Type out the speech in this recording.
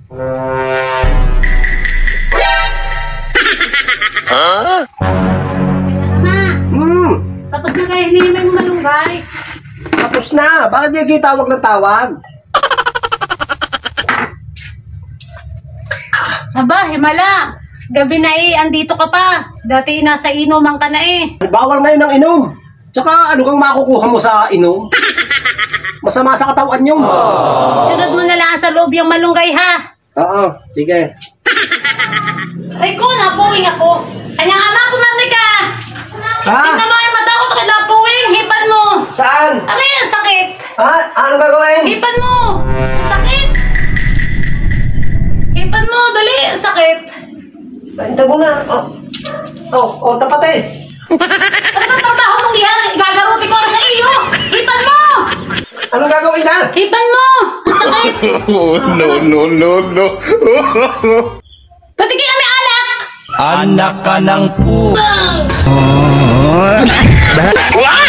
Ha? Tapos na kayo, hinihimay mo malunggay. Tapos na. Bakit di kayo tawag ng tawag? Aba, himala. Gabi na andito ka pa. Dati nasa inuman ka na Bawal ngayon ng inom. Tsaka ano kang makukuha mo sa inom? Masama sa katawan yun. Sunod mo na lang sa loob yung malunggay, ha? Oo, sige. Ay ko, napuwing ako. Kanyang ama, kumanda ka. Ha? Tingnan mo yung mata ko, napuwing. Hipan mo. Saan? Aray, ang sakit. Ha? Ano gagawin? Hipan mo. Ang sakit. Hipan mo, dali. Ang sakit. Hinta mo na. Tapat eh. Ano ba trabaho mong yan? Gagaruti ko sa iyo. Hipan mo. Anong gagawin na? Hipan mo. Ang sakit. Oh, no. Pati kaya may alak. Anak ka ng pu... What?